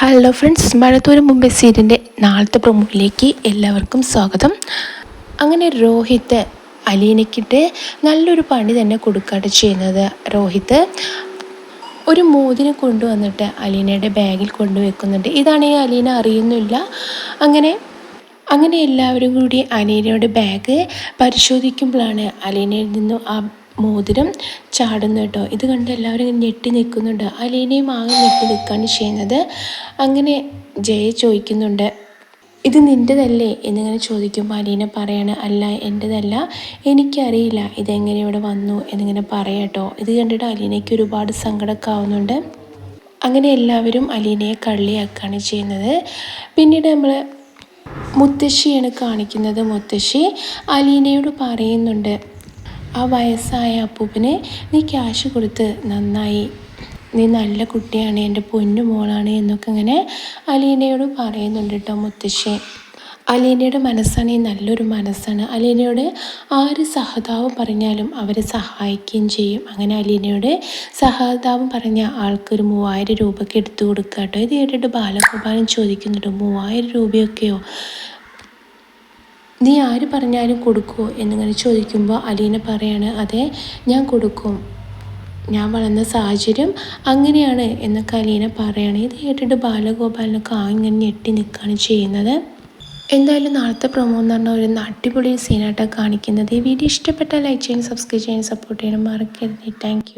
Hello friends, മഴത്തോരും മുമ്പേ സീരിയലിൻ്റെ നാളത്തെ പ്രൊമോയിലേക്ക് എല്ലാവർക്കും സ്വാഗതം. അങ്ങനെ രോഹിത്ത് അലീനയ്ക്കിട്ട് നല്ലൊരു പണി തന്നെ കൊടുക്കാട്ട് ചെയ്യുന്നത്. രോഹിത്ത് ഒരു മോതിരം കൊണ്ടുവന്നിട്ട് അലീനയുടെ ബാഗിൽ കൊണ്ടുവെക്കുന്നുണ്ട്. ഇതാണെങ്കിൽ അലീന അറിയുന്നില്ല. അങ്ങനെ എല്ലാവരും കൂടി അലീനയുടെ ബാഗ് പരിശോധിക്കുമ്പോഴാണ് അലീനയിൽ നിന്നും ആ മോതിരം ചാടുന്നു കേട്ടോ. ഇത് കണ്ട് എല്ലാവരും ഇങ്ങനെ ഞെട്ടി നിൽക്കുന്നുണ്ട്. അലീനയും ആകെ ഞെട്ടി നിൽക്കുകയാണ് ചെയ്യുന്നത്. അങ്ങനെ ജയ ചോദിക്കുന്നുണ്ട്, ഇത് നിൻ്റെതല്ലേ എന്നിങ്ങനെ ചോദിക്കുമ്പോൾ അലീന പറയാണ്, അല്ല എൻ്റെതല്ല, എനിക്കറിയില്ല ഇതെങ്ങനെ ഇവിടെ വന്നു എന്നിങ്ങനെ പറയാട്ടോ. ഇത് കണ്ടിട്ട് അലീനയ്ക്ക് ഒരുപാട് സങ്കടമൊക്കെ ആവുന്നുണ്ട്. അങ്ങനെ എല്ലാവരും അലീനയെ കളിയാക്കുകയാണ് ചെയ്യുന്നത്. പിന്നീട് നമ്മൾ മുത്തശ്ശിയാണ് കാണിക്കുന്നത്. മുത്തശ്ശി അലീനയോട് പറയുന്നുണ്ട്, ആ വയസ്സായ അപ്പൂപ്പന് നീ ക്യാഷ് കൊടുത്ത് നന്നായി, നീ നല്ല കുട്ടിയാണ്, എൻ്റെ പൊന്നു മോളാണ് എന്നൊക്കെ ഇങ്ങനെ അലീനയോട് പറയുന്നുണ്ട് കേട്ടോ മുത്തശ്ശി. അലീനയുടെ മനസ്സാണെങ്കിൽ നല്ലൊരു മനസ്സാണ്. അലീനയോട് ആര് സഹതാപം പറഞ്ഞാലും അവരെ സഹായിക്കുകയും ചെയ്യും. അങ്ങനെ അലീനയോട് സഹതാപം പറഞ്ഞ ആൾക്കൊരു 3000 രൂപയ്ക്ക് എടുത്തു കൊടുക്കുക കേട്ടോ. ഇത് കേട്ടിട്ട് ബാലഗോപാലൻ ചോദിക്കുന്നുണ്ട്, 3000 രൂപയൊക്കെയോ, നീ ആര് പറഞ്ഞാലും കൊടുക്കുമോ എന്നിങ്ങനെ ചോദിക്കുമ്പോൾ അലീന പറയാണ്, അതെ ഞാൻ കൊടുക്കും, ഞാൻ വളർന്ന സാഹചര്യം അങ്ങനെയാണ് എന്നൊക്കെ അലീന പറയുകയാണ്. ഇത് കേട്ടിട്ട് ബാലഗോപാലനൊക്കെ ഇങ്ങനെ ഞെട്ടി നിൽക്കുകയാണ് ചെയ്യുന്നത്. എന്തായാലും നാളത്തെ പ്രൊമോ എന്ന് പറഞ്ഞാൽ ഒരു അടിപൊളി സീനായിട്ടാണ് കാണിക്കുന്നത്. ഈ വീഡിയോ ഇഷ്ടപ്പെട്ടാൽ ലൈക്ക് ചെയ്യാനും സബ്സ്ക്രൈബ് ചെയ്യാനും സപ്പോർട്ട് ചെയ്യാനും മറക്കരുത്. താങ്ക്